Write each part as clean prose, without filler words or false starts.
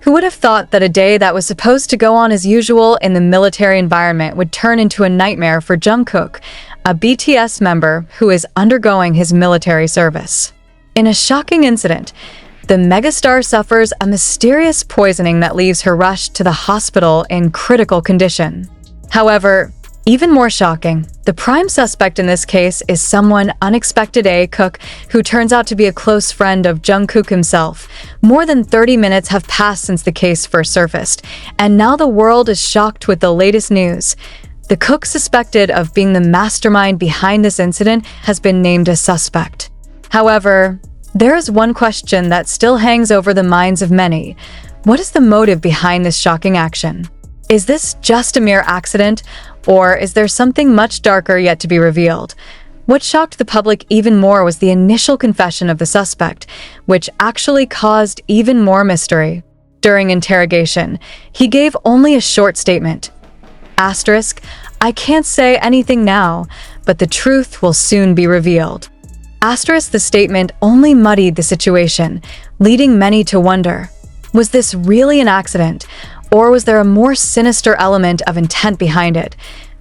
Who would have thought that a day that was supposed to go on as usual in the military environment would turn into a nightmare for Jungkook, a BTS member who is undergoing his military service? In a shocking incident, the megastar suffers a mysterious poisoning that leaves her rushed to the hospital in critical condition. However, even more shocking, the prime suspect in this case is someone unexpected, a Kook, who turns out to be a close friend of Jungkook himself. More than 30 minutes have passed since the case first surfaced, and now the world is shocked with the latest news. The Kook suspected of being the mastermind behind this incident has been named a suspect. However, there is one question that still hangs over the minds of many. What is the motive behind this shocking action? Is this just a mere accident, or is there something much darker yet to be revealed? What shocked the public even more was the initial confession of the suspect, which actually caused even more mystery. During interrogation, he gave only a short statement. Asterisk, I can't say anything now, but the truth will soon be revealed. Asterisk, the statement only muddied the situation, leading many to wonder, was this really an accident, or was there a more sinister element of intent behind it?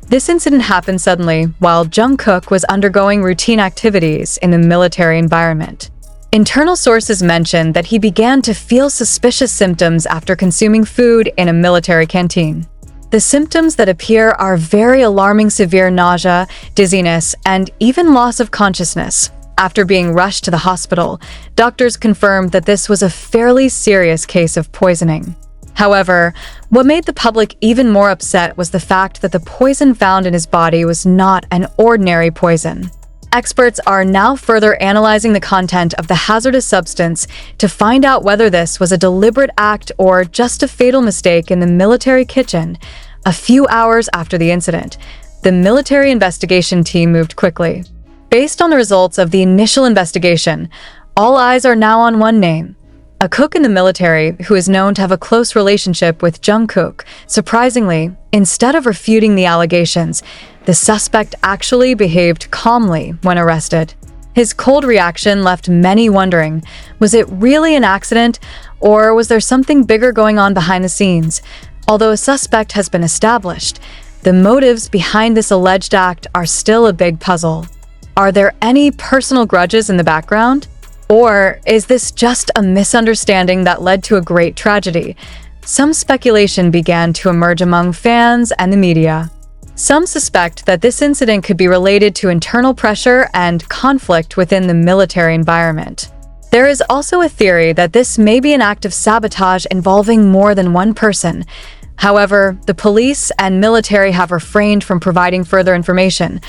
This incident happened suddenly while Jungkook was undergoing routine activities in the military environment. Internal sources mentioned that he began to feel suspicious symptoms after consuming food in a military canteen. The symptoms that appear are very alarming: severe nausea, dizziness, and even loss of consciousness. After being rushed to the hospital, doctors confirmed that this was a fairly serious case of poisoning. However, what made the public even more upset was the fact that the poison found in his body was not an ordinary poison. Experts are now further analyzing the content of the hazardous substance to find out whether this was a deliberate act or just a fatal mistake in the military kitchen. A few hours after the incident, the military investigation team moved quickly. Based on the results of the initial investigation, all eyes are now on one name: a cook in the military who is known to have a close relationship with Jungkook. Surprisingly, instead of refuting the allegations, the suspect actually behaved calmly when arrested. His cold reaction left many wondering, was it really an accident, or was there something bigger going on behind the scenes? Although a suspect has been established, the motives behind this alleged act are still a big puzzle. Are there any personal grudges in the background? Or is this just a misunderstanding that led to a great tragedy? Some speculation began to emerge among fans and the media. Some suspect that this incident could be related to internal pressure and conflict within the military environment. There is also a theory that this may be an act of sabotage involving more than one person. However, the police and military have refrained from providing further information,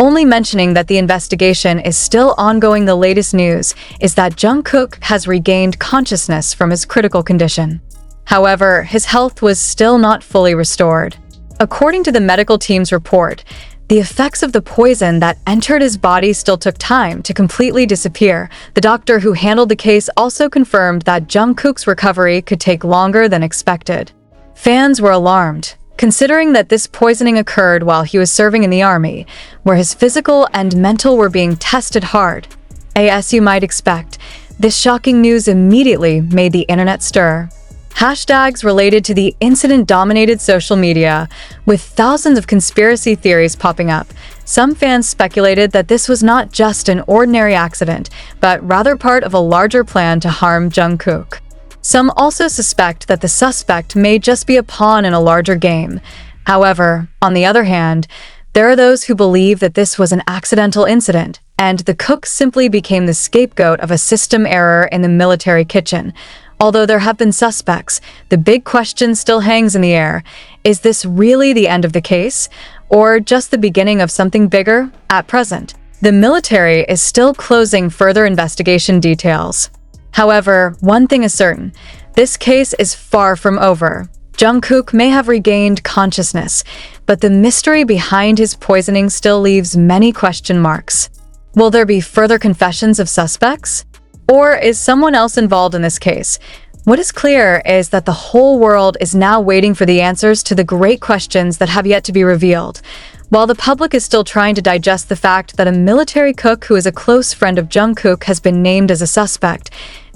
only mentioning that the investigation is still ongoing. The latest news is that Jungkook has regained consciousness from his critical condition. However, his health was still not fully restored. According to the medical team's report, the effects of the poison that entered his body still took time to completely disappear. The doctor who handled the case also confirmed that Jungkook's recovery could take longer than expected. Fans were alarmed, considering that this poisoning occurred while he was serving in the army, where his physical and mental were being tested hard. As you might expect, this shocking news immediately made the internet stir. Hashtags related to the incident dominated social media, with thousands of conspiracy theories popping up. Some fans speculated that this was not just an ordinary accident, but rather part of a larger plan to harm Jungkook. Some also suspect that the suspect may just be a pawn in a larger game. However, on the other hand, there are those who believe that this was an accidental incident, and the cook simply became the scapegoat of a system error in the military kitchen. Although there have been suspects, the big question still hangs in the air. Is this really the end of the case, or just the beginning of something bigger? At present, the military is still closing further investigation details. However, one thing is certain: this case is far from over. Jungkook may have regained consciousness, but the mystery behind his poisoning still leaves many question marks. Will there be further confessions of suspects? Or is someone else involved in this case? What is clear is that the whole world is now waiting for the answers to the great questions that have yet to be revealed. While the public is still trying to digest the fact that a military cook who is a close friend of Jungkook has been named as a suspect,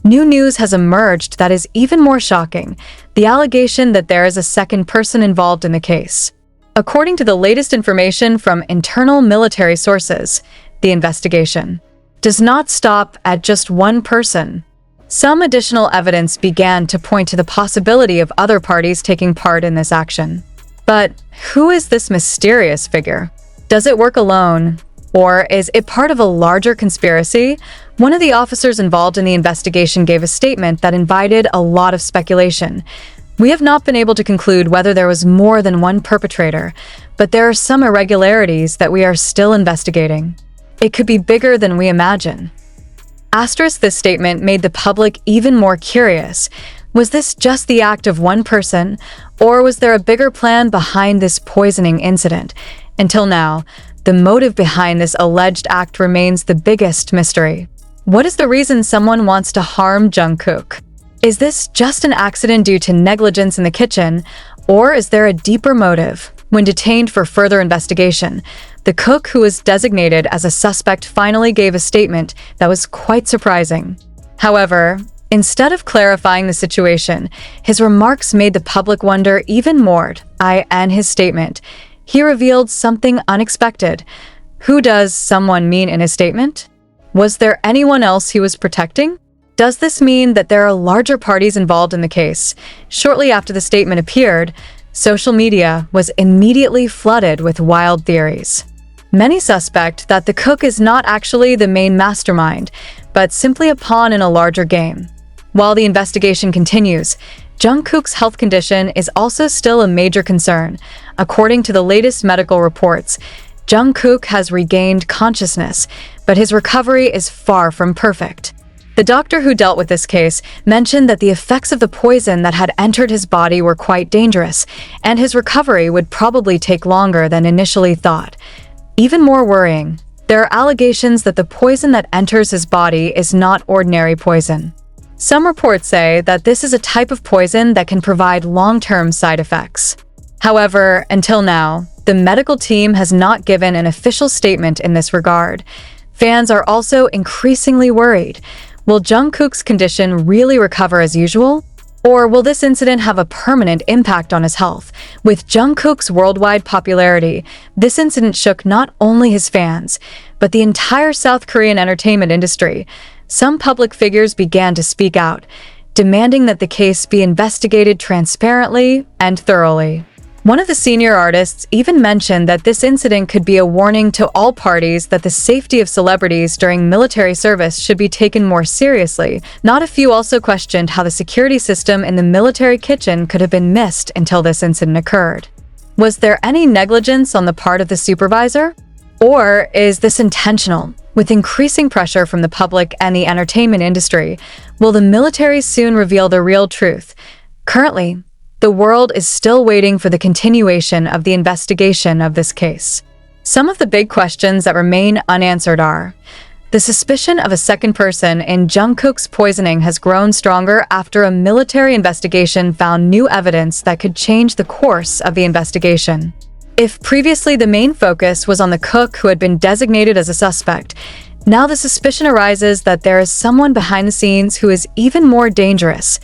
New news has emerged that is even more shocking: the allegation that there is a second person involved in the case. According to the latest information from internal military sources, the investigation does not stop at just one person. Some additional evidence began to point to the possibility of other parties taking part in this action. But who is this mysterious figure? Does it work alone? Or is it part of a larger conspiracy? One of the officers involved in the investigation gave a statement that invited a lot of speculation. We have not been able to conclude whether there was more than one perpetrator, but there are some irregularities that we are still investigating. It could be bigger than we imagine. Asterisk, this statement made the public even more curious. Was this just the act of one person, or was there a bigger plan behind this poisoning incident? Until now, the motive behind this alleged act remains the biggest mystery. What is the reason someone wants to harm Jungkook? Is this just an accident due to negligence in the kitchen, or is there a deeper motive? When detained for further investigation, the cook who was designated as a suspect finally gave a statement that was quite surprising. However, instead of clarifying the situation, his remarks made the public wonder even more. In his statement, he revealed something unexpected. Who does someone mean in his statement? Was there anyone else he was protecting? Does this mean that there are larger parties involved in the case? Shortly after the statement appeared, social media was immediately flooded with wild theories. Many suspect that the cook is not actually the main mastermind, but simply a pawn in a larger game. While the investigation continues, Jungkook's health condition is also still a major concern. According to the latest medical reports, Jungkook has regained consciousness, but his recovery is far from perfect. The doctor who dealt with this case mentioned that the effects of the poison that had entered his body were quite dangerous, and his recovery would probably take longer than initially thought. Even more worrying, there are allegations that the poison that enters his body is not ordinary poison. Some reports say that this is a type of poison that can provide long-term side effects. However, until now, the medical team has not given an official statement in this regard. Fans are also increasingly worried. Will Jungkook's condition really recover as usual? Or will this incident have a permanent impact on his health? With Jungkook's worldwide popularity, this incident shook not only his fans, but the entire South Korean entertainment industry. Some public figures began to speak out, demanding that the case be investigated transparently and thoroughly. One of the senior artists even mentioned that this incident could be a warning to all parties that the safety of celebrities during military service should be taken more seriously. Not a few also questioned how the security system in the military kitchen could have been missed until this incident occurred. Was there any negligence on the part of the supervisor? Or is this intentional? With increasing pressure from the public and the entertainment industry, will the military soon reveal the real truth? Currently, the world is still waiting for the continuation of the investigation of this case. Some of the big questions that remain unanswered are: the suspicion of a second person in Jungkook's poisoning has grown stronger after a military investigation found new evidence that could change the course of the investigation. If previously the main focus was on the cook who had been designated as a suspect, now the suspicion arises that there is someone behind the scenes who is even more dangerous.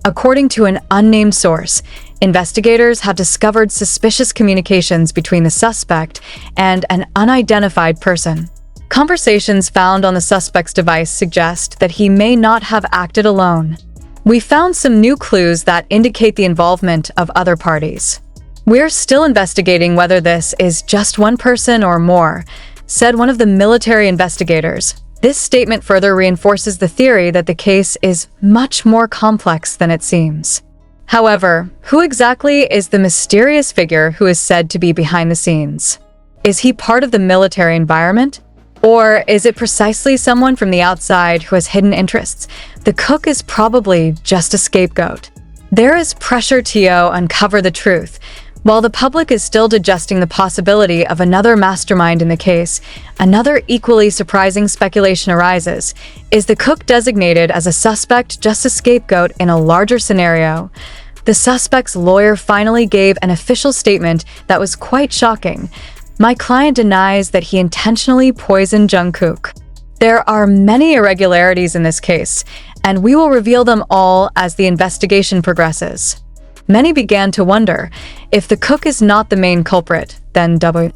According to an unnamed source, investigators have discovered suspicious communications between the suspect and an unidentified person. Conversations found on the suspect's device suggest that he may not have acted alone. We found some new clues that indicate the involvement of other parties. "We're still investigating whether this is just one person or more," said one of the military investigators. This statement further reinforces the theory that the case is much more complex than it seems. However, who exactly is the mysterious figure who is said to be behind the scenes? Is he part of the military environment? Or is it precisely someone from the outside who has hidden interests? The cook is probably just a scapegoat. There is pressure to uncover the truth. While the public is still digesting the possibility of another mastermind in the case, another equally surprising speculation arises. Is the cook designated as a suspect just a scapegoat in a larger scenario? The suspect's lawyer finally gave an official statement that was quite shocking. "My client denies that he intentionally poisoned Jungkook." There are many irregularities in this case, and we will reveal them all as the investigation progresses. Many began to wonder, if the cook is not the main culprit, then W.